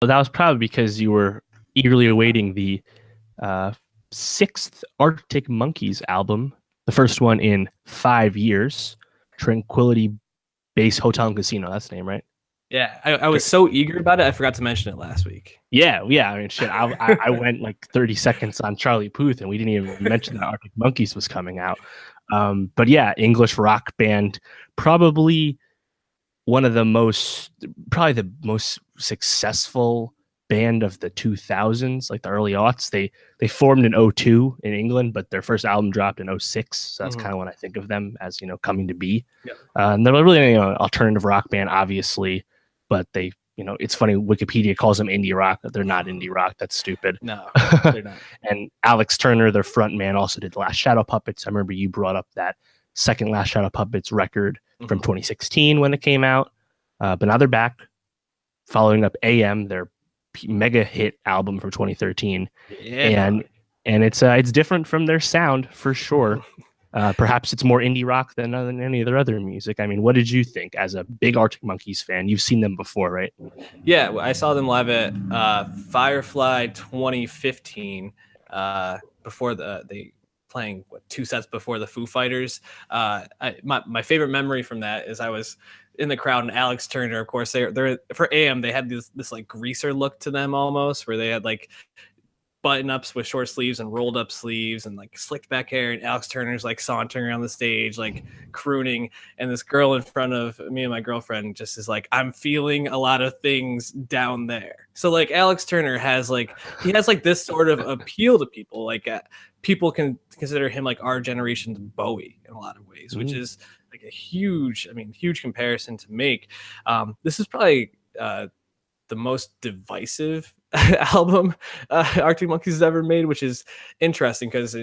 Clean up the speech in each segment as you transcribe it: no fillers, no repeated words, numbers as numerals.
Well, that was probably because you were eagerly awaiting the uh, sixth Arctic Monkeys album, the first one in 5 years. Tranquility Base Hotel and Casino. That's the name, right? Yeah, I was so eager about it, I forgot to mention it last week. Yeah, yeah. I mean, shit. I went like 30 seconds on Charlie Puth, and we didn't even mention that Arctic Monkeys was coming out. But yeah, English rock band, probably one of the most, probably the most successful band of the 2000s, like the early aughts. They formed in '02 in England, but their first album dropped in '06. So that's Mhm. kind of when I think of them as, coming to be. Yep. And they're really, alternative rock band, obviously, but it's funny. Wikipedia calls them indie rock. They're not indie rock. That's stupid. No, they're not. And Alex Turner, their front man, also did Last Shadow Puppets. I remember you brought up that second Last Shadow Puppets record from Mhm. 2016 when it came out. But now they're back, following up AM, their mega hit album from 2013, Yeah, and dog. it's different from their sound for sure. Perhaps it's more indie rock than any of their other music. I mean, what did you think as a big Arctic Monkeys fan? You've seen them before, right? Yeah, I saw them live at Firefly 2015. Before they playing two sets before the Foo Fighters. My favorite memory from that is I was in the crowd and Alex Turner. Of course, they're for AM. They had this like greaser look to them almost, where they had like button ups with short sleeves and rolled up sleeves and like slicked back hair. And Alex Turner's like sauntering around the stage, like crooning. And this girl in front of me and my girlfriend just is like, I'm feeling a lot of things down there. So like Alex Turner he has like this sort of appeal to people. Like people can consider him like our generation's Bowie in a lot of ways, which Mm. is like huge comparison to make. This is probably the most divisive album Arctic Monkeys has ever made, which is interesting because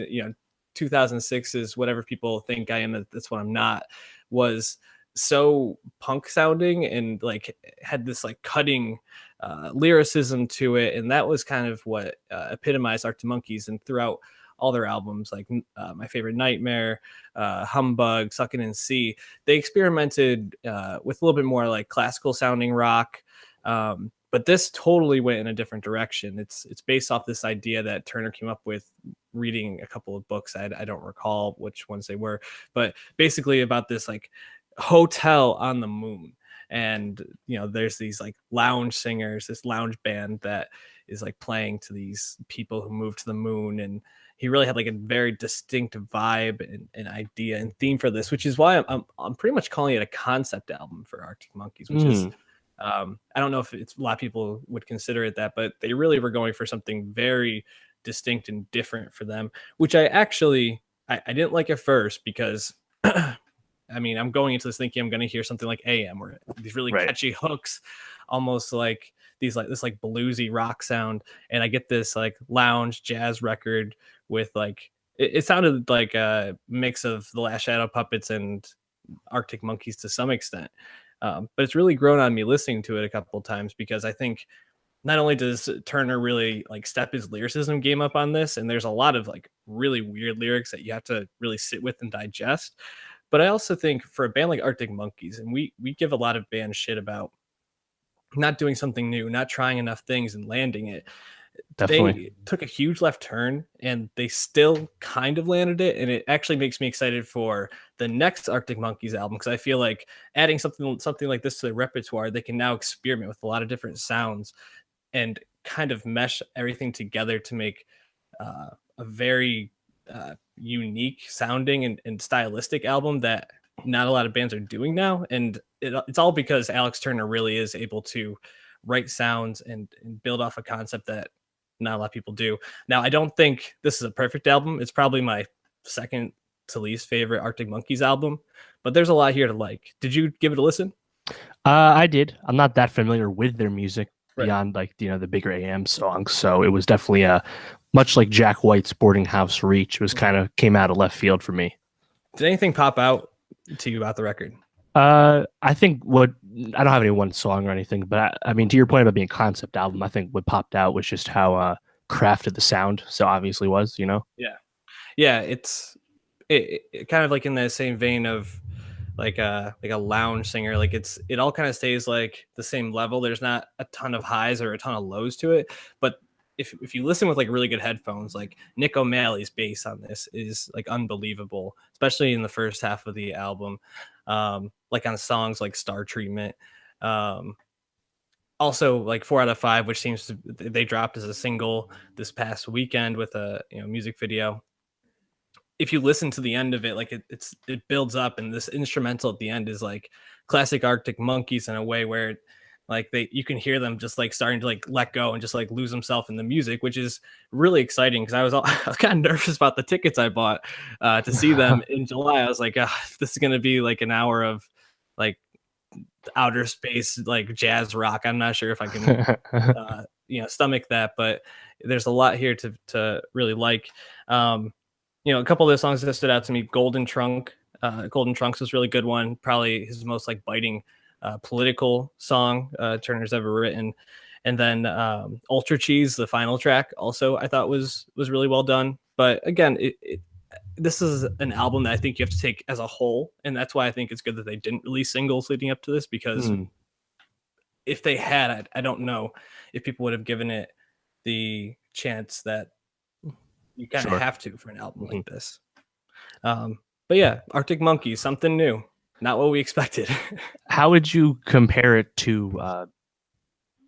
2006 is whatever people think I am. That's what I'm not. Was so punk sounding and like had this like cutting lyricism to it, and that was kind of what epitomized Arctic Monkeys. And throughout all their albums, like My Favorite Nightmare, Humbug, Suckin' in C, they experimented with a little bit more like classical sounding rock. But this totally went in a different direction. It's based off this idea that Turner came up with reading a couple of books. I don't recall which ones they were, but basically about this like hotel on the moon. And there's these like lounge singers, this lounge band that is like playing to these people who move to the moon. And he really had like a very distinct vibe and idea and theme for this, which is why I'm pretty much calling it a concept album for Arctic Monkeys, which is Mm. I don't know if it's a lot of people would consider it that, but they really were going for something very distinct and different for them, which I didn't like at first because I mean, I'm going into this thinking I'm going to hear something like AM or these really Right. catchy hooks, almost like these like this like bluesy rock sound, and I get this like lounge jazz record with like it sounded like a mix of the Last Shadow Puppets and Arctic Monkeys to some extent. But it's really grown on me listening to it a couple of times because I think not only does Turner really like step his lyricism game up on this, and there's a lot of like really weird lyrics that you have to really sit with and digest, but I also think for a band like Arctic Monkeys, and we give a lot of bands shit about not doing something new, not trying enough things and landing it. Definitely. They took a huge left turn and they still kind of landed it. And it actually makes me excited for the next Arctic Monkeys album because I feel like adding something like this to their repertoire, they can now experiment with a lot of different sounds and kind of mesh everything together to make a very unique sounding and stylistic album that not a lot of bands are doing now. And it's all because Alex Turner really is able to write sounds and build off a concept that not a lot of people do. Now, I don't think this is a perfect album. It's probably my second to least favorite Arctic Monkeys album, but there's a lot here to like. Did you give it a listen? I did. I'm not that familiar with their music Right. beyond like the bigger AM songs, so it was definitely a much like Jack White's Boarding House Reach. It was kind of came out of left field for me. Did anything pop out to you about the record? I think what I don't have any one song or anything, but I mean, to your point about being a concept album, I think what popped out was just how crafted the sound so obviously was. Yeah. Yeah, it kind of like in the same vein of like a lounge singer. Like it all kind of stays like the same level. There's not a ton of highs or a ton of lows to it, but if you listen with like really good headphones, like Nick O'Malley's bass on this is like unbelievable, especially in the first half of the album. Like on songs like Star Treatment. Um, Also like 4 out of 5, which seems to they dropped as a single this past weekend with a music video. If you listen to the end of it, like it builds up, and this instrumental at the end is like classic Arctic Monkeys in a way where like you can hear them just like starting to like let go and just like lose himself in the music, which is really exciting because I was kind of nervous about the tickets I bought to see them in July. I was like, this is gonna be like an hour of like outer space like jazz rock. I'm not sure if I can stomach that, but there's a lot here to really like. A couple of the songs that stood out to me, Golden Trunks was a really good one, probably his most like biting political song Turner's ever written. And then Ultra Cheese, the final track, also I thought was really well done. But again, this is an album that I think you have to take as a whole, and that's why I think it's good that they didn't release singles leading up to this, because if they had, I don't know if people would have given it the chance that you kind of have to for an album like this. But yeah, Arctic Monkeys, something new, not what we expected. How would you compare it to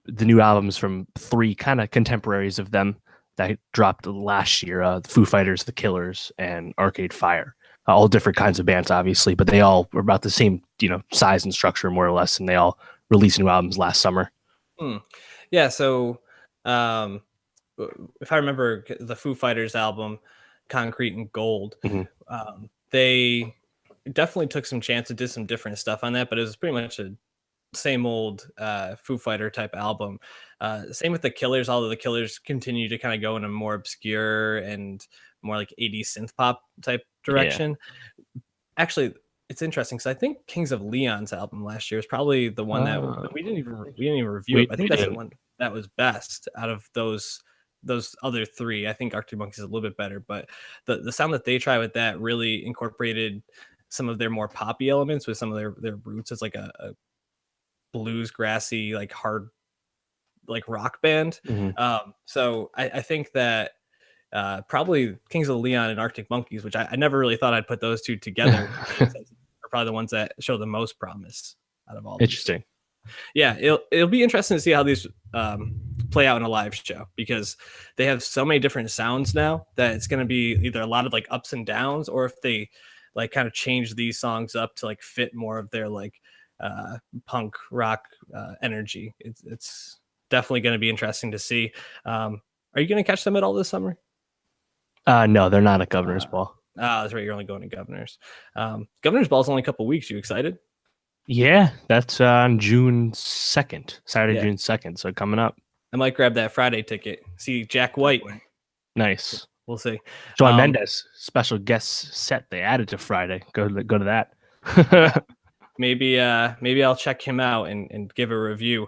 the new albums from three kind of contemporaries of them that dropped last year? The Foo Fighters, The Killers, and Arcade Fire. All different kinds of bands, obviously, but they all were about the same, size and structure, more or less, and they all released new albums last summer. Yeah, so if I remember the Foo Fighters album, Concrete and Gold, they definitely took some chances, did some different stuff on that, but it was pretty much a same old Foo Fighter type album. Same with the Killers, although the Killers continue to kind of go in a more obscure and more like 80s synth pop type direction. Yeah. Actually, it's interesting because I think Kings of Leon's album last year is probably the one that we didn't even review it. I think that's the one that was best out of those other three. I think Arctic Monkeys is a little bit better, but the sound that they try with that really incorporated some of their more poppy elements with some of their roots as like a blues grassy like hard like rock band. So I think that probably Kings of Leon and Arctic Monkeys, which I never really thought I'd put those two together, are probably the ones that show the most promise out of all. Interesting. Yeah, it'll be interesting to see how these play out in a live show, because they have so many different sounds now that it's going to be either a lot of like ups and downs, or if they like kind of change these songs up to like fit more of their like punk rock energy. It's definitely going to be interesting to see. Are you going to catch them at all this summer? No, they're not at Governor's Ball. That's right. You're only going to Governor's. Governor's Ball is only a couple weeks. You excited? Yeah, that's on June 2nd, Saturday, June 2nd. So coming up. I might grab that Friday ticket. See Jack White. Nice. We'll see. Shawn Mendes, special guest set they added to Friday. Go to that. Maybe I'll check him out and give a review.